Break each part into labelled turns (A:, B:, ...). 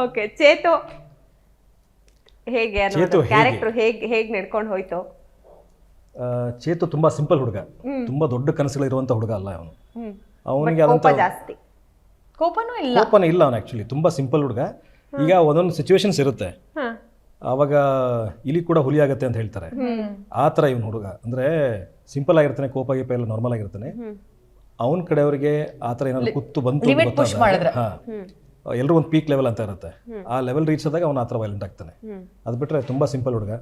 A: Okay, Chethu ಹೇಗೆ character ಹೇಗೆ ನಡ್ಕೊಂಡು ಹೋಯ್ತು?
B: ಚೇತು ತುಂಬಾ ಸಿಂಪಲ್ ಹುಡುಗ, ತುಂಬಾ ದೊಡ್ಡ ಕನಸುಗಳಿರುವಂತ ಹುಡುಗ ಅಲ್ಲ ಅವನು. ಅವನಿಗೆ
A: ಕೋಪ ಜಾಸ್ತಿ,
C: ಕೋಪನೂ ಇಲ್ಲ,
B: ಕೋಪನೇ ಇಲ್ಲ ಅವನು. ಆಕ್ಚುಲಿ ತುಂಬಾ ಸಿಂಪಲ್ ಹುಡುಗ. ಈಗ ಒಂದೊಂದು ಸಿಚುವೇಶನ್ಸ್ ಇರುತ್ತೆ, ಆವಾಗ ಇಲಿ ಕೂಡ ಹುಲಿ ಆಗತ್ತೆ ಅಂತ ಹೇಳ್ತಾರೆ. ಆ ಥರ ಇವನು ಹುಡುಗ ಅಂದ್ರೆ ಸಿಂಪಲ್ ಆಗಿರ್ತಾನೆ, ಕೋಪ ಗೀಪ ಎಲ್ಲ ನಾರ್ಮಲ್ ಆಗಿರ್ತಾನೆ. ಅವನ ಕಡೆಯವರಿಗೆ ಆ ಥರ ಏನಾದ್ರು ಕುತ್ತು ಬಂತು ಎಲ್ಲರೂ ಒಂದು ಪೀಕ್ ಲೆವೆಲ್ ಅಂತ ಇರುತ್ತೆ, ಆ ಲೆವೆಲ್ ರೀಚ್ ಆದಾಗ ಅವನು ಆ ಥರ ವೈಲೆಂಟ್ ಆಗ್ತಾನೆ. ಅದು ಬಿಟ್ಟರೆ ತುಂಬಾ ಸಿಂಪಲ್ ಹುಡುಗ,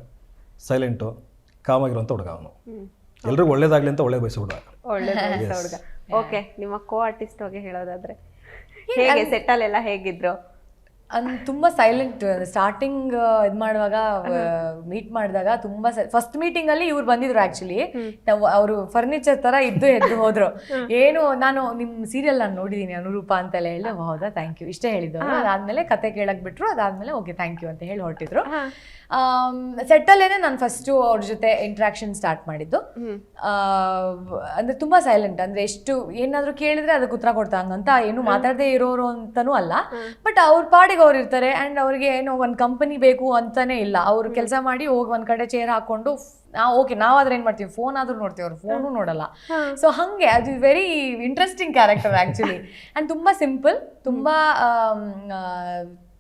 B: ಸೈಲೆಂಟು, ಕಾಮ್ ಆಗಿರುವಂಥ ಹುಡುಗ ಅವನು. ಎಲ್ರಿಗೂ ಒಳ್ಳೇದಾಗ್ಲಿ ಅಂತ ಒಳ್ಳೆ ಬಯಸೋ ಹುಡುಗ.
A: ಓಕೆ, ನಿಮ್ಮ ಕೋ ಆರ್ಟಿಸ್ಟ್ ಬಗ್ಗೆ ಹೇಳೋದಾದ್ರೆ ಹೇಗೆ ಸೆಟ್ಟಲ್ ಎಲ್ಲ ಹೇಗಿದ್ರು?
C: ತುಂಬ ಸೈಲೆಂಟ್. ಸ್ಟಾರ್ಟಿಂಗ್ ಇದು ಮಾಡುವಾಗ ಮೀಟ್ ಮಾಡಿದಾಗ ತುಂಬ ಫಸ್ಟ್ ಮೀಟಿಂಗ್ ಅಲ್ಲಿ ಇವ್ರು ಬಂದಿದ್ರು. ಆಕ್ಚುಲಿ ನಾವು ಅವರು ಫರ್ನಿಚರ್ ತರ ಇದ್ದು ಎದ್ದು ಹೋದ್ರು. ಏನು ನಾನು ನಿಮ್ಮ ಸೀರಿಯಲ್ ನಾನು ನೋಡಿದೀನಿ ಅನುರೂಪ ಅಂತೆಲ್ಲ ಹೇಳಿ, ಹೌದಾ ಥ್ಯಾಂಕ್ ಯು ಇಷ್ಟೇ ಹೇಳಿದ್ರು. ಅದಾದ್ಮೇಲೆ ಕತೆ ಕೇಳಕ್ ಬಿಟ್ರು. ಅದಾದ್ಮೇಲೆ ಓಕೆ ಥ್ಯಾಂಕ್ ಯು ಅಂತ ಹೇಳಿ ಹೊರಟಿದ್ರು. ಸೆಟ್ಟಲ್ಲೇನೆ ನಾನು ಫಸ್ಟು ಅವ್ರ ಜೊತೆ ಇಂಟ್ರಾಕ್ಷನ್ ಸ್ಟಾರ್ಟ್ ಮಾಡಿದ್ದು. ಅಂದ್ರೆ ತುಂಬಾ ಸೈಲೆಂಟ್, ಅಂದ್ರೆ ಎಷ್ಟು ಏನಾದ್ರು ಕೇಳಿದ್ರೆ ಅದಕ್ಕೆ ಉತ್ತರ ಕೊಡ್ತಾ ಹಂಗಂತ ಏನು ಮಾತಾಡದೆ ಇರೋರು ಅಂತಾನೂ ಅಲ್ಲ. ಬಟ್ ಅವ್ರ ಪಾಡಿಗೆ ಅವ್ರು ಇರ್ತಾರೆ. ಅಂಡ್ ಅವ್ರಿಗೆ ಏನೋ ಒಂದು ಕಂಪನಿ ಬೇಕು ಅಂತಾನೆ ಇಲ್ಲ. ಅವ್ರು ಕೆಲಸ ಮಾಡಿ ಹೋಗಿ ಒಂದ್ ಕಡೆ ಚೇರ್ ಹಾಕೊಂಡು ನಾವಾದ್ರೆ ಏನ್ ಮಾಡ್ತೀವಿ, ಫೋನ್ ಆದ್ರೂ ನೋಡ್ತೀವಿ, ಅವ್ರು ಫೋನು ನೋಡಲ್ಲ. ಸೊ ಹಂಗೆ ಅದು very interesting character actually. And ತುಂಬಾ ಸಿಂಪಲ್,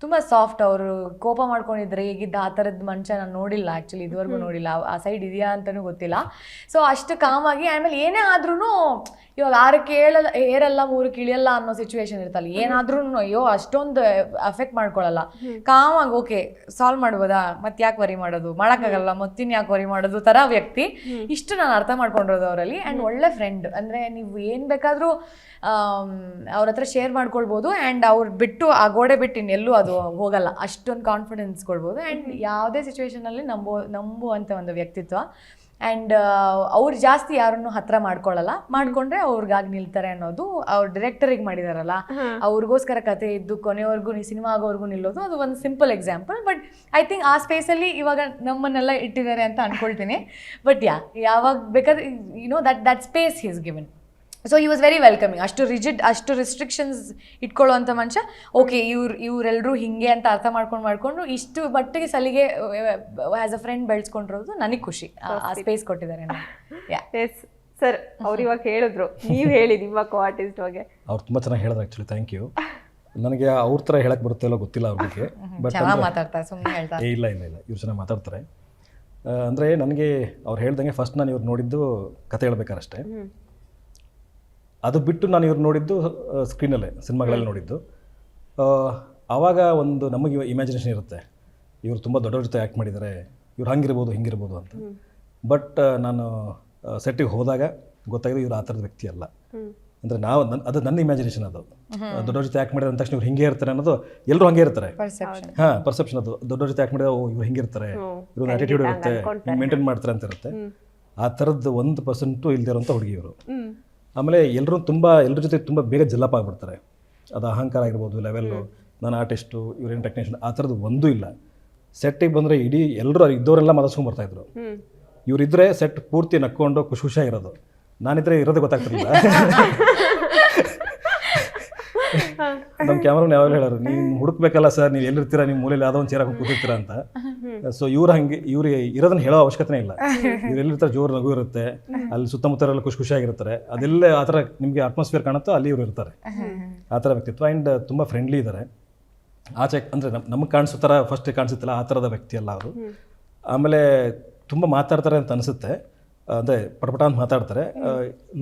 C: ತುಂಬ ಸಾಫ್ಟ್. ಅವರು ಕೋಪ ಮಾಡ್ಕೊಂಡಿದ್ರೆ ಹೇಗಿದ್ದ ಆ ಥರದ್ದು ಮನುಷ್ಯ ನಾನು ನೋಡಿಲ್ಲ ಆ್ಯಕ್ಚುಲಿ, ಇದುವರೆಗೂ ನೋಡಿಲ್ಲ. ಆ ಸೈಡ್ ಇದೆಯಾ ಅಂತಲೂ ಗೊತ್ತಿಲ್ಲ. ಸೊ ಅಷ್ಟು ಕಾಮಾಗಿ, ಆಮೇಲೆ ಏನೇ ಆದ್ರೂ ಇವಾಗ 6ಕ್ಕೆ ಏರಲ್ಲ 3ಕ್ಕೆ ಇಳಿಯಲ್ಲ ಅನ್ನೋ ಸಿಚುವೇಶನ್ ಇರ್ತಲ್ಲ. ಏನಾದ್ರೂ ಅಯ್ಯೋ ಅಷ್ಟೊಂದು ಅಫೆಕ್ಟ್ ಮಾಡ್ಕೊಳ್ಳಲ್ಲ. ಕಾಮಾಗಿ ಓಕೆ ಸಾಲ್ವ್ ಮಾಡ್ಬೋದಾ, ಮತ್ತೆ ಯಾಕೆ ವರಿ ಮಾಡೋದು, ಮಾಡೋಕ್ಕಾಗಲ್ಲ ಮತ್ತಿನ್ ಯಾಕೆ ವರಿ ಮಾಡೋದು ಥರ ವ್ಯಕ್ತಿ. ಇಷ್ಟು ನಾನು ಅರ್ಥ ಮಾಡ್ಕೊಂಡಿರೋದು ಅವರಲ್ಲಿ. ಆ್ಯಂಡ್ ಒಳ್ಳೆ ಫ್ರೆಂಡ್. ಅಂದರೆ ನೀವು ಏನು ಬೇಕಾದರೂ ಅವ್ರ ಹತ್ರ ಶೇರ್ ಮಾಡ್ಕೊಳ್ಬೋದು. ಆ್ಯಂಡ್ ಅವ್ರು ಬಿಟ್ಟು ಆ ಗೋಡೆ ಬಿಟ್ಟು ಇನ್ನೆಲ್ಲೂ ಅದು ಹೋಗಲ್ಲ, ಅಷ್ಟೊಂದು ಕಾನ್ಫಿಡೆನ್ಸ್ ಕೊಡ್ಬೋದು. ಆ್ಯಂಡ್ ಯಾವುದೇ ಸಿಚುವೇಶನಲ್ಲಿ ನಂಬುವಂಥ ಒಂದು ವ್ಯಕ್ತಿತ್ವ. ಆ್ಯಂಡ್ ಅವ್ರು ಜಾಸ್ತಿ ಯಾರನ್ನು ಹತ್ರ ಮಾಡ್ಕೊಳ್ಳಲ್ಲ, ಮಾಡ್ಕೊಂಡ್ರೆ ಅವ್ರಿಗಾಗಿ ನಿಲ್ತಾರೆ ಅನ್ನೋದು. ಅವ್ರು ಡೈರೆಕ್ಟರಿಗೆ ಮಾಡಿದಾರಲ್ಲ, ಅವ್ರಿಗೋಸ್ಕರ ಕತೆ ಇದ್ದು ಕೊನೆವರೆಗೂ ಸಿನಿಮಾ ಆಗೋವರೆಗೂ ನಿಲ್ಲೋದು, ಅದು ಒಂದು simple example. But I think ಆ ಸ್ಪೇಸಲ್ಲಿ ಇವಾಗ ನಮ್ಮನ್ನೆಲ್ಲ ಇಟ್ಟಿದ್ದಾರೆ ಅಂತ ಅನ್ಕೊಳ್ತೀನಿ. ಬಟ್ ಯಾವಾಗ ಬೇಕಾದ್ರೆ that space he is given. So he was very welcoming. ಅಷ್ಟು ರಿಜಿಡ್, ಅಷ್ಟು ರಿಸ್ಟ್ರಿಕ್ಷನ್ಸ್ ಇಟ್ಕೊಳ್ಳುವಂಥ ಮನುಷ್ಯ. ಓಕೆ ಇವರೆಲ್ಲರೂ ಹಿಂಗೆ ಅಂತ ಅರ್ಥ ಮಾಡ್ಕೊಂಡು ಇಷ್ಟು ಮಟ್ಟಿಗೆ ಸಲಿಗೆ ಆ್ಯಸ್ ಅ ಫ್ರೆಂಡ್ ಬೆಳೆಸ್ಕೊಂಡಿರೋದು ನನಗೆ ಖುಷಿ. ಆ ಸ್ಪೇಸ್ ಕೊಟ್ಟಿದ್ದಾರೆ.
A: ಎಸ್ ಸರ್, ಅವ್ರು ಇವಾಗ ಹೇಳಿದ್ರು, ನೀವು ಹೇಳಿ ನಿಮ್ಮ ಕೋ ಆರ್ಟಿಸ್ಟ್ ಬಗ್ಗೆ.
B: ಅವ್ರು ತುಂಬ ಚೆನ್ನಾಗಿ ಹೇಳಿದ್ರು ಆ್ಯಕ್ಚುಲಿ. Thank you. ನನಗೆ ಅವ್ರ ಥರ ಹೇಳಕ್ಕೆ ಬರುತ್ತೆ ಇಲ್ಲೋ ಗೊತ್ತಿಲ್ಲ ಅವ್ರ ಬಗ್ಗೆ. ಬಟ್
C: ಮಾತಾಡ್ತಾರೆ, ಸುಮ್ಮನೆ ಹೇಳ್ತಾರೆ.
B: ಇಲ್ಲ ಇವ್ರು ಚೆನ್ನಾಗಿ ಮಾತಾಡ್ತಾರೆ. ಅಂದರೆ ನನಗೆ ಅವ್ರು ಹೇಳ್ದಂಗೆ ಫಸ್ಟ್ ನಾನು ಇವ್ರು ನೋಡಿದ್ದು ಕತೆ ಹೇಳ್ಬೇಕಾರಷ್ಟೇ. ಅದು ಬಿಟ್ಟು ನಾನು ಇವ್ರು ನೋಡಿದ್ದು ಸ್ಕ್ರೀನಲ್ಲೇ, ಸಿನಿಮಾಗಳಲ್ಲಿ ನೋಡಿದ್ದು. ಆವಾಗ ಒಂದು ನಮಗೆ ಇಮ್ಯಾಜಿನೇಷನ್ ಇರುತ್ತೆ, ಇವರು ತುಂಬ ದೊಡ್ಡವ್ರ ಜೊತೆ ಆ್ಯಕ್ಟ್ ಮಾಡಿದ್ದಾರೆ, ಇವ್ರು ಹಂಗಿರ್ಬೋದು ಹಿಂಗಿರ್ಬೋದು ಅಂತ. ಬಟ್ ನಾನು ಸೆಟ್ಟಿಗೆ ಹೋದಾಗ ಗೊತ್ತಾಗಿದೆ ಇವ್ರು ಆ ಥರದ ವ್ಯಕ್ತಿ ಅಲ್ಲ. ಅಂದರೆ ಅದು ನನ್ನ ಇಮ್ಯಾಜಿನೇಷನ್. ಅದು ದೊಡ್ಡವ್ರ ಜೊತೆ ಆ್ಯಕ್ಟ್ ಮಾಡಿದ ತಕ್ಷಣ ಇವ್ರು ಹಿಂಗೆ ಇರ್ತಾರೆ ಅನ್ನೋದು, ಎಲ್ಲರೂ ಹಂಗೆ ಇರ್ತಾರೆ. ಪರ್ಸೆಪ್ಷನ್ ಅದು. ದೊಡ್ಡವ್ರ ಜೊತೆ ಆ್ಯಕ್ಟ್ ಮಾಡಿದ್ರೆ ಇವ್ರು ಹಿಂಗಿರ್ತಾರೆ, ಇವ್ರೊಂದು ಆ್ಯಟಿಟ್ಯೂಡ್ ಇರುತ್ತೆ, ಮೇಂಟೈನ್ ಮಾಡ್ತಾರೆ ಅಂತ ಇರುತ್ತೆ. ಆ ಥರದ್ದು 1% ಇಲ್ಲದೆ ಇರೋಂಥ ಹುಡುಗಿ ಇವರು. ಆಮೇಲೆ ಎಲ್ಲರ ಜೊತೆ ತುಂಬ ಬೇಗ ಜಲ್ಲಪ್ ಆಗಿಬಿಡ್ತಾರೆ. ಅದು ಅಹಂಕಾರ ಆಗಿರ್ಬೋದು, ಲೆವೆಲ್ಲು, ನಾನು ಆರ್ಟಿಸ್ಟು, ಇವ್ರೇನು ಟೆಕ್ನಿಷಿಯನ್, ಆ ಥರದ್ದು ಒಂದೂ ಇಲ್ಲ. ಸೆಟ್ಟಿಗೆ ಬಂದರೆ ಇಡೀ ಎಲ್ಲರೂ ಇದ್ದವರೆಲ್ಲ ಮಾತಾಡ್ಸ್ಕೊಂಡು ಬರ್ತಾಯಿದ್ರು. ಇವರಿದ್ದರೆ ಸೆಟ್ ಪೂರ್ತಿ ನಕ್ಕೊಂಡು ಖುಷಿಯಾಗಿರೋದು. ನಾನಿದ್ರೆ ಇರೋದೇ ಗೊತ್ತಾಗ್ತಿರ್ಲಿಲ್ಲ. ನಮ್ಮ ಕ್ಯಾಮ್ರಾಮನ್ ಯಾವಾಗಲೂ ಹೇಳೋರು, ನೀವು ಹುಡುಕ್ಬೇಕಲ್ಲ ಸರ್, ನೀವು ಎಲ್ಲಿರ್ತೀರಾ, ನಿಮ್ಮ ಮೂಲೆಯಲ್ಲಿ ಯಾವುದೋ ಒಂದು ಚೇರ್ ಹಾಕೊಂಡು ಕೂತಿರ್ತೀರಾ ಅಂತ. ಸೊ ಇವ್ರಿಗೆ ಇರೋದನ್ನ ಹೇಳೋ ಅವಶ್ಯಕತೆ ಇಲ್ಲ. ಇವ್ರು ಎಲ್ಲಿರ್ತಾರೆ ಜೋರು ನಗು ಇರುತ್ತೆ, ಅಲ್ಲಿ ಸುತ್ತಮುತ್ತರೆಲ್ಲ ಖುಷಿಯಾಗಿರ್ತಾರೆ. ಅದೆಲ್ಲ ಆ ಥರ ನಿಮಗೆ ಅಟ್ಮಾಸ್ಫಿಯರ್ ಕಾಣುತ್ತೋ ಅಲ್ಲಿ ಇವ್ರು ಇರ್ತಾರೆ. ಆ ಥರ ವ್ಯಕ್ತಿತ್ವ. ಆ್ಯಂಡ್ ತುಂಬ ಫ್ರೆಂಡ್ಲಿ ಇದ್ದಾರೆ. ಆಚೆ ಅಂದರೆ ನಮಗೆ ಕಾಣಿಸೋ ಥರ ಫಸ್ಟ್ ಕಾಣಿಸುತ್ತಲ್ಲ ಆ ಥರದ ವ್ಯಕ್ತಿ ಅಲ್ಲ ಅವರು. ಆಮೇಲೆ ತುಂಬ ಮಾತಾಡ್ತಾರೆ ಅಂತ ಅನಿಸುತ್ತೆ, ಅಂದರೆ ಪಟಪಟ ಅಂತ ಮಾತಾಡ್ತಾರೆ.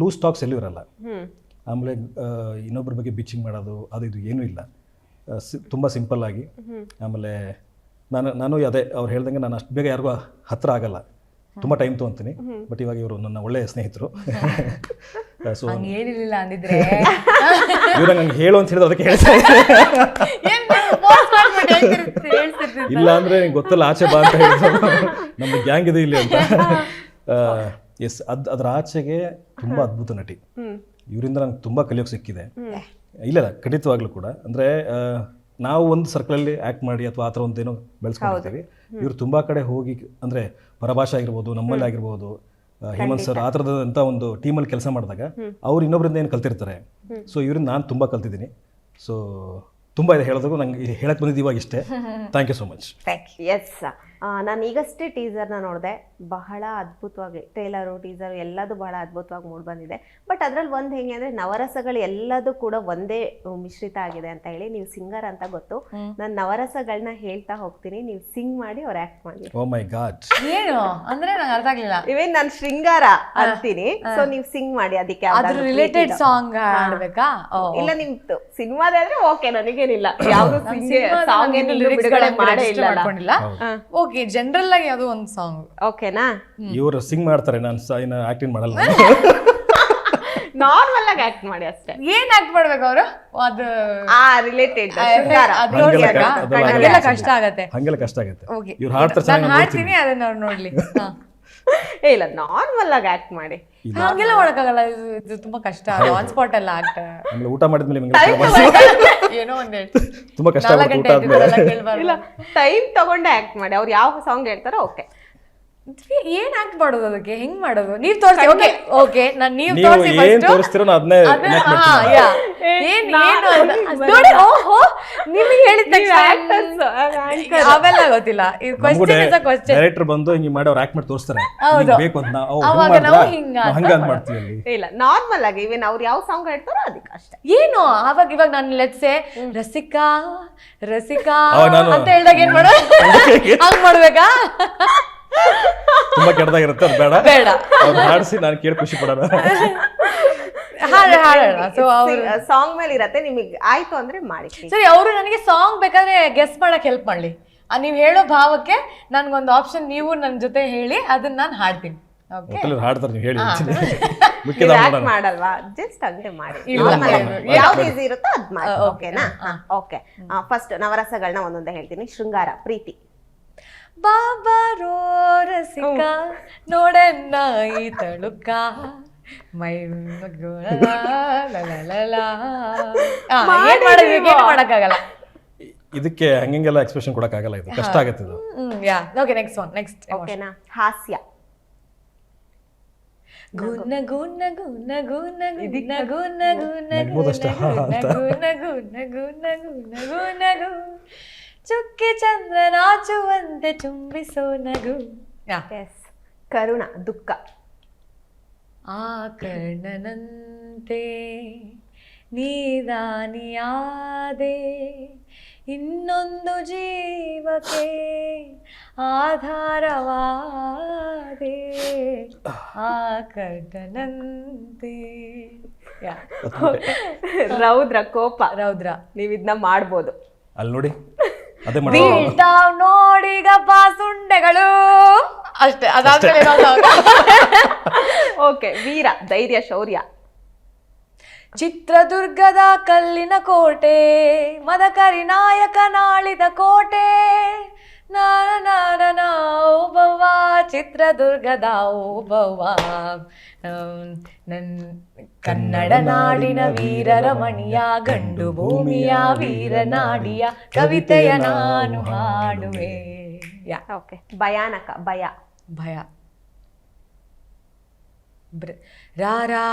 B: ಲೂಸ್ ಟಾಕ್ಸ್ ಎಲ್ಲೂ ಇರಲ್ಲ. ಆಮೇಲೆ ಇನ್ನೊಬ್ಬರ ಬಗ್ಗೆ ಬಿಚ್ಚಿಂಗ್ ಮಾಡೋದು ಅದು ಇದು ಏನೂ ಇಲ್ಲ. ತುಂಬ ಸಿಂಪಲ್ ಆಗಿ. ಆಮೇಲೆ ನಾನು ಅದೇ ಅವ್ರು ಹೇಳ್ದಂಗೆ ನಾನು ಅಷ್ಟು ಬೇಗ ಯಾರಿಗೂ ಹತ್ತಿರ ಆಗಲ್ಲ, ತುಂಬ ಟೈಮ್ ತೊಗೊಂತೀನಿ. ಬಟ್ ಇವಾಗ ಇವರು ನನ್ನ ಒಳ್ಳೆಯ ಸ್ನೇಹಿತರು. ಸೊ
C: ಹೇಳಿರಲಿಲ್ಲ ಅಂದಿದ್ರೆ
B: ಇವ್ರು ನಂಗೆ ಹೇಳು ಅಂತ ಹೇಳಿದ್ರು, ಅದಕ್ಕೆ ಹೇಳ್ತಾ ಇಲ್ಲ ಅಂದರೆ ನಿಂಗೆ ಗೊತ್ತಲ್ಲ ಆಚೆ ಬಾ ಅಂತ ಹೇಳಿದ್ರು. ನಮ್ಮ ಗ್ಯಾಂಗ್ ಇದೆ ಇಲ್ಲಿ ಅಂತ. ಎಸ್, ಅದರ ಆಚೆಗೆ ತುಂಬ ಅದ್ಭುತ ನಟಿ. ಇವರಿಂದ ನಂಗೆ ತುಂಬ ಕಲಿಯೋಕೆ ಸಿಕ್ಕಿದೆ. ಇಲ್ಲ ಖಂಡಿತವಾಗ್ಲೂ ಕೂಡ. ಅಂದರೆ ನಾವು ಒಂದು ಸರ್ಕಲಲ್ಲಿ ಆ್ಯಕ್ಟ್ ಮಾಡಿ ಅಥವಾ ಆ ಥರ ಒಂದೇನೋ ಬೆಳೆಸ್ಕೊಂಡಿರ್ತೀವಿ. ಇವರು ತುಂಬ ಕಡೆ ಹೋಗಿ, ಅಂದರೆ ಪರಭಾಷೆ ಆಗಿರ್ಬೋದು, ನಮ್ಮಲ್ಲಿ ಆಗಿರ್ಬೋದು, ಹೇಮಂತ್ ಸರ್ ಆ ಥರದಂಥ ಒಂದು ಟೀಮಲ್ಲಿ ಕೆಲಸ ಮಾಡಿದಾಗ ಅವ್ರು ಇನ್ನೊಬ್ಬರಿಂದ ಏನು ಕಲ್ತಿರ್ತಾರೆ. ಸೊ ಇವರಿಂದ ನಾನು ತುಂಬ ಕಲ್ತಿದ್ದೀನಿ. ಸೊ ತುಂಬ ಇದೆ ಹೇಳೋದಕ್ಕೂ, ನಂಗೆ ಹೇಳಕ್ಕೆ ಬಂದಿದ್ದು ಇವಾಗ ಇಷ್ಟೇ. Thank you so much.
C: Thank you.
A: Yes, ನಾನು ಈಗಷ್ಟೇ ಟೀಸರ್ನ ನೋಡಿದೆ. ಬಹಳ ಅದ್ಭುತವಾಗಿ ಟ್ರೇಲರು ಟೀಸರು ಎಲ್ಲದು ಬಹಳ ಅದ್ಭುತವಾಗಿ ಮೂಡಿ ಬಂದಿದೆ. ಬಟ್ ಅದ್ರಲ್ಲಿ ಒಂದು ಹೆಂಗೆ ಅಂದರೆ ನವರಸಗಳು ಎಲ್ಲದೂ ಕೂಡ ಒಂದೇ ಮಿಶ್ರಿತ ಆಗಿದೆ ಅಂತ ಹೇಳಿ. ನೀವು ಸಿಂಗರ್ ಅಂತ ಗೊತ್ತು, ನಾನು ನವರಸಗಳನ್ನ ಹೇಳ್ತಾ ಹೋಗ್ತೀನಿ, ನೀವು ಸಿಂಗ್ ಮಾಡಿ ಅವ್ರು ಆ್ಯಕ್ಟ್ ಮಾಡಿ.
B: ಓ ಮೈ ಗಾಡ್,
C: ಏನು ಅಂದ್ರೆ ನಂಗೆ ಅರ್ಥ ಆಗ್ಲಿಲ್ಲ.
A: ಇವೇನ್ ನಾನು ಶೃಂಗಾರ ಅಂತೀನಿ, ಸೊ ನೀವು ಸಿಂಗ್ ಮಾಡಿ. ಅದಕ್ಕೆ
C: ಅದ್ರ ರಿಲೇಟೆಡ್ ಸಾಂಗ್ ಹಾಡ್ಬೇಕಾ?
A: ಇಲ್ಲ ನಿಮ್ದು ಸಿನಿಮಾದಾದ್ರೆ ಓಕೆ, ನನಗೇನಿಲ್ಲ. ಯಾವ್ದು ಸಾಂಗ್ ಏನು ಬಿಡುಗಡೆ ಮಾಡೇ ಇಲ್ಲ.
C: ಓಕೆ, ಜನರಲ್ ಆಗಿ ಅದು ಒಂದು ಸಾಂಗ್.
A: ಓಕೆನಾ?
B: ಇವರು ಸಿಂಗ್ ಮಾಡ್ತಾರೆ, ನಾನು ಆಕ್ಟಿಂಗ್ ಮಾಡಲ್ಲ.
A: ನಾರ್ಮಲ್ ಆಗಿ ಆಕ್ಟ್ ಮಾಡಿ ಅಷ್ಟೇ.
C: ಏನ್ ಆಕ್ಟ್ ಮಾಡ್ಬೇಕು ಅವರು? ಅದು
A: ರಿಲೇಟೆಡ್
C: ಹಂಗೆಲ್ಲ ಕಷ್ಟ ಆಗತ್ತೆ.
B: ಹಂಗೆಲ್ಲ ಕಷ್ಟ ಆಗುತ್ತೆ.
C: ಓಕೆ,
B: ಇವ್ರು ಹಾಡ್ತಾರೆ,
C: ನಾನು ಹಾಡ್ತೀನಿ, ಅದನ್ನ ಅವ್ರು ನೋಡ್ಲಿ.
A: ಇಲ್ಲ, ನಾರ್ಮಲ್ ಆಗಿ ಆಕ್ಟ್ ಮಾಡಿ.
C: ಹಂಗೆಲ್ಲ ಮಾಡಕ್ಕಾಗಲ್ಲ, ಇದು ತುಂಬಾ ಕಷ್ಟ. ಆನ್ ಸ್ಪಾಟ್ ಎಲ್ಲ ಆಕ್ಟ್.
B: ಆಮೇಲೆ ಊಟ ಮಾಡಿದ್ಮೇಲೆ
C: ಏನೋ ಒಂದ್
B: ತುಂಬಾ ಕಷ್ಟ ಆಗುತ್ತೆ.
A: ಇಲ್ಲ, ಟೈಮ್ ತಗೊಂಡೆ ಆಕ್ಟ್ ಮಾಡಿ. ಅವ್ರು ಯಾವ ಸಾಂಗ್ ಹೇಳ್ತಾರೋ ಓಕೆ.
C: ಏನ್ ಆಕ್ಟ್ ಮಾಡೋದು, ಅದಕ್ಕೆ ಹೆಂಗ್ ಮಾಡೋದು? ನೀವ್ ತೋರಿಸಿ. ಓಕೆ ಓಕೆ, ನಾನು ನೀವು
B: ನೀವು
C: ತೋರಿಸಿ
B: ಏನ್ ತೋರಿಸ್ತೀರೋ ಅದನ್ನೇ
C: ಓಹೋ, ನಿಮಗೆ ಹೇಳಿದ ಅವೆಲ್ಲ ಗೊತ್ತಿಲ್ಲ. ಇದು question is a question.
B: Director ಬಂದು ಹಿಂಗೆ ಮಾಡಿ ಅವ್ರು ಆಕ್ಟ್ ಮಾಡಿ ತೋರಿಸ್ತಾರೆ, ಬೇಕು ಅಂತ
C: ಅವಾಗ ನಾವು
B: ಹಂಗ ಮಾಡ್ತೀವಿ.
A: ಇಲ್ಲ, ನಾರ್ಮಲ್ ಆಗಿ ಇವನ್ ಅವ್ರು ಯಾವ ಸಾಂಗ್ ಹೇಳ್ತಾರೋ ಅದಕ್ಕೆ ಅಷ್ಟೇ.
C: ಏನು ಅವಾಗ ಇವಾಗ ನಾನು ಲೆಟ್ಸೆ ರಸಿಕಾ ರಸಿಕಾ ಅಂತ ಹೇಳ್ದಾಗ ಏನ್ ಮಾಡೋ ಹಂಗ್ ಮಾಡ್ಬೇಕಾ?
B: ತುಂಬಾ ಕೆಟ್ಟದಾಗಿರುತ್ತೆ, ಅದು ಬೇಡ.
C: ಬೇಡ,
B: ಅವ್ರು ಹಾಡಿಸಿ ನಾನು ಕೇಳಿ ಖುಷಿ ಪಡೋಣ.
A: ಸಾಂಗ್ ಮೇಲೆ ಇರತ್ತೆ, ನಿಮಗೆ ಆಯ್ತು ಅಂದ್ರೆ ಮಾಡಿ.
C: ಸರಿ, ಅವರು ನನಗೆ ಸಾಂಗ್ ಬೇಕಾದ್ರೆ ಗೆಸ್ ಮಾಡಕ್ ಹೆಲ್ಪ್ ಮಾಡ್ಲಿ. ನೀವ್ ಹೇಳೋ ಭಾವಕ್ಕೆ ನನ್ಗೊಂದು ಆಪ್ಷನ್ ನೀವು ನನ್ ಜೊತೆ ಹೇಳಿ, ಅದನ್ನ ನಾನು ಹಾಡ್ತೀನಿ.
B: ಹಾಡ್ತಾರೆ, ನೀವು ಹೇಳಿ.
A: ಮಾಡಲ್ವಾ? ಜಸ್ಟ್ ಹಂಗೆ ಮಾಡಿ, ಯಾವ್ದು ಈಸಿ ಇರುತ್ತೋ ಅದ್ ಮಾಡಿ. ಓಕೆನಾ? ಓಕೆ, ಫಸ್ಟ್ ನವರಸಗಳನ್ನ ಒಂದೊಂದೇ ಹೇಳ್ತೀನಿ. ಶೃಂಗಾರ, ಪ್ರೀತಿ.
C: ಬಾಬಾರೋ ರಸಿಕ ನೋಡನ್ನ ಈ ತಳುಕ ಮೈ ಮಾಡಕ್ಕಾಗಲ್ಲ.
B: ಇದಕ್ಕೆ ಹಂಗೆಲ್ಲ ಎಕ್ಸ್ಪ್ರೆಷನ್ ಕೊಡಕ್ಕಾಗಲ್ಲ, ಇದು ಕಷ್ಟ ಆಗುತ್ತೆ ಇದು.
C: Okay, next one. ನೆಕ್ಸ್ಟ್
A: ಓಕೆನಾ? ಹಾಸ್ಯ.
C: ಗುನ್ನ ಗುನ್ನ ಗುನ್ನ ಗುನ್ನ ಗುನ್ನ ಗುನ್ನ ಗುನ್ನ ಗುನ್ನ ಗುನ್ನ ಗುನ್ನ ಗುನ್ನ ಚುಕ್ಕಿ ಚಂದ್ರ ನಾಚುವಂತೆ ಚುಂಬಿಸೋ ನಗು.
A: ಕರುಣ, ದುಃಖ.
C: ಆ ಕರ್ಣನಂತೆ ನೀದಾನಿಯಾದೆ ಇನ್ನೊಂದು ಜೀವಕ್ಕೆ ಆಧಾರವಾದೆ. ಆ ಕರ್ಣನಂತೆ.
A: ರೌದ್ರ, ಕೋಪ.
C: ರೌದ್ರ,
A: ನೀವ್ ಇದನ್ನ ಮಾಡ್ಬೋದು.
B: ಅಲ್ಲಿ ನೋಡಿ, ಅದೇ
C: ಬೀಳ್ತಾವ್ ನೋಡಿಗ ಬಾಸುಂಡೆಗಳು ಅಷ್ಟೇ. ಅದಾದ್ಮೇಲೆ
A: ಓಕೆ. ವೀರ, ಧೈರ್ಯ, ಶೌರ್ಯ.
C: ಚಿತ್ರದುರ್ಗದ ಕಲ್ಲಿನ ಕೋಟೆ, ಮದಕರಿ ನಾಯಕನಾಳಿದ ಕೋಟೆ. ನಾನ ಓಬವ್ವ ಚಿತ್ರದುರ್ಗದ ಓಬವ್ವ, ನನ್ ಕನ್ನಡ ನಾಡಿನ ವೀರರ ಮಣಿಯ, ಗಂಡು ಭೂಮಿಯ ವೀರನಾಡಿಯ ಕವಿತೆಯ ನಾನು ಹಾಡುವೆ.
A: ಓಕೆ. ಭಯಾನಕ, ಭಯ.
C: ಭಯ. ರಾರಾ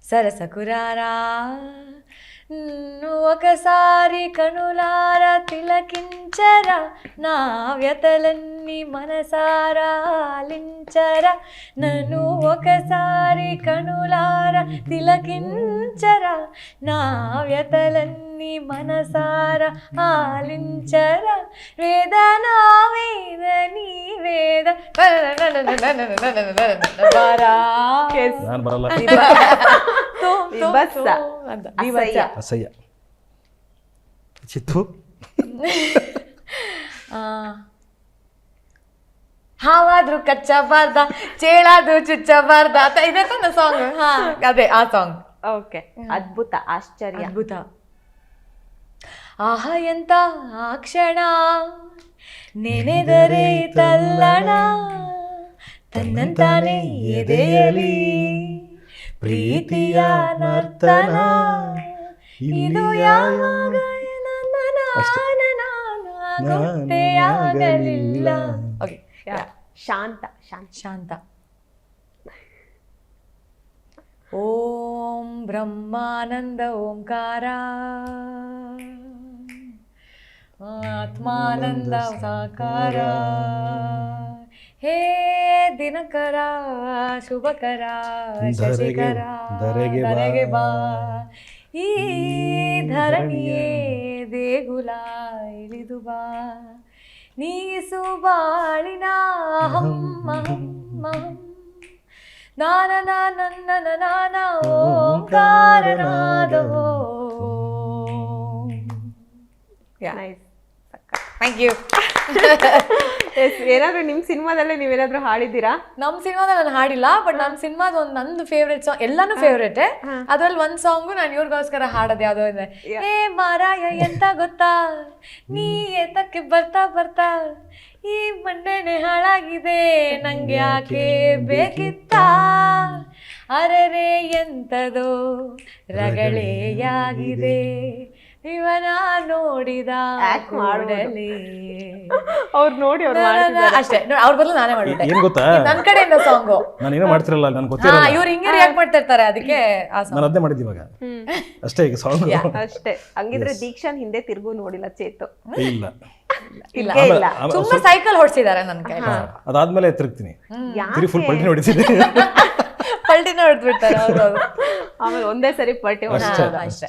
C: సరసకురారా ఒకసారి కనులార తిలకించరా నా వ్యతలన్నీ మనసారా ఆలించరా నన్ను ఒకసారి కనులార తిలకించరా నా వ్యతలన్నీ మనసారా ఆలించరా వేదనా వేదని వేద బారా
B: ನಾನು ಬರಲ್ಲ. ಅಸಹ್ಯ, ಚಿತ್ತು.
C: ಹಾವಾದ್ರೂ ಕಚ್ಚಬಾರ್ದ, ಚೇಳಾದ್ರೂ ಚುಚ್ಚಬಾರ್ದ ಅಂತ ಇದೆ ತಾನ ಸಾಂಗ್. ಅದೇ ಆ ಸಾಂಗ್.
A: ಓಕೆ. ಅದ್ಭುತ, ಆಶ್ಚರ್ಯ.
C: ಅದ್ಭುತ. ಆಹ ಎಂತ ಆ ಕ್ಷಣ ನೆನೆದರೆ ತಲ್ಲಣ, ತನ್ನಂತಾನೆ ಎದೆಯಲಿ ಪ್ರೀತಿಯ ನರ್ತನ, ಇದು ಯಾವಾಗ ಗೊತ್ತೇಯಾಗಲಿಲ್ಲ.
A: ಶಾಂತ,
C: ಶಾಂತ. ಓಂ ಬ್ರಹ್ಮಾನಂದ ಓಂಕಾರ. ಆತ್ಮಾನಂದ ಸಾಕಾರ ಹೇ ದಿನಕರ ಶುಭಕರ ಶಶಿಕರ ಧರೆಗೆ ಬಾ ಈ ಧರಣಿಯೇ ದೇಗುಲ ಇಳಿದು ಬಾ ನೀಸು ಬಾಳಿನ ಹಮ್ಮ ಹಮ್ಮ ನಾನ ನನ್ನ ನಾನ ಓಂಕಾರನಾದವೋ.
A: ನೈಸ್.
C: Thank you.
A: ಏನಾದ್ರು ನಿಮ್ಮ ಸಿನಿಮಾದಲ್ಲೇ ನೀವೇನಾದ್ರೂ ಹಾಡಿದ್ದೀರಾ?
C: ನಮ್ಮ ಸಿನಿಮಾದ ನಾನು ಹಾಡಿಲ್ಲ, ಬಟ್ ನಮ್ಮ ಸಿನಿಮಾದ ಒಂದು ನಂದು ಫೇವ್ರೆಟ್ ಸಾಂಗ್, ಎಲ್ಲಾನು ಫೇವ್ರೇಟೆ. ಅದ್ರಲ್ಲಿ ಒಂದು ಸಾಂಗು ನಾನು ಇವ್ರಿಗೋಸ್ಕರ ಹಾಡೋದು ಯಾವುದೋ ಇದೆ. ಏ ಮಾರಾಯ ಎಂತ ಗೊತ್ತಾ, ನೀ ಎತ್ತಕ್ಕೆ ಬರ್ತಾ ಬರ್ತಾ ಈ ಮಂಡೆನೆ ಹಾಳಾಗಿದೆ, ನಂಗೆ ಯಾಕೆ ಬೇಕಿತ್ತ, ಅರೆರೆ ಎಂತದೋ ರಗಳೆಯಾಗಿದೆ, ಇವನ ನೋಡಿದ ಕೂಡಲೇ.
A: ಅವ್ರು ನೋಡಿ
C: ಅಷ್ಟೇ, ಅವ್ರ ಬದಲು ನಾನೇ ಮಾಡ್ಬಿಟ್ಟೆ.
B: ಏನ್ ಗೊತ್ತಾ,
C: ನನ್ನ ಕಡೆಯಿಂದ ಸಾಂಗು
B: ನಾನು ಏನೋ ಮಾಡ್ತಿರಲ್ಲ, ನನ್ಗೆ ಗೊತ್ತಿರಲ್ಲ,
C: ಇವ್ರು ಹಿಂಗೆ ರಿಯಾಕ್ಟ್ ಮಾಡ್ತಾ ಇರ್ತಾರೆ, ಅದಕ್ಕೆ ಆ
B: ನಾನು ಅದನ್ನೇ ಮಾಡಿದ್ದು ಇವಾಗ ಅಷ್ಟೇ. ಈಗ ಸಾಂಗ್
A: ಅಷ್ಟೇ. ಹಂಗಿದ್ರೆ ದೀಕ್ಷಾನ್ ಹಿಂದೆ ತಿರುಗು ನೋಡಿಲ್ಲ ಚೇತು?
B: ಇಲ್ಲ
C: ಇಲ್ಲ, ತುಂಬಾ ಸೈಕಲ್ ಹೊಡ್ಸಿದ್ದಾರೆ ನನ್ನ ಕೈ.
B: ಅದಾದ್ಮೇಲೆ ತಿರುಗ್ತೀನಿ, ಫುಲ್ ಪಲ್ಟಿ ನೋಡಿದ್ದೀನಿ,
C: ಪಲ್ಟಿನ ಹೊಡೆದ್ಬಿಡ್ತಾರೆ.
A: ಆಮೇಲೆ ಒಂದೇ ಸರಿ ಪಲ್ಟಿ
B: ಅಷ್ಟೇ.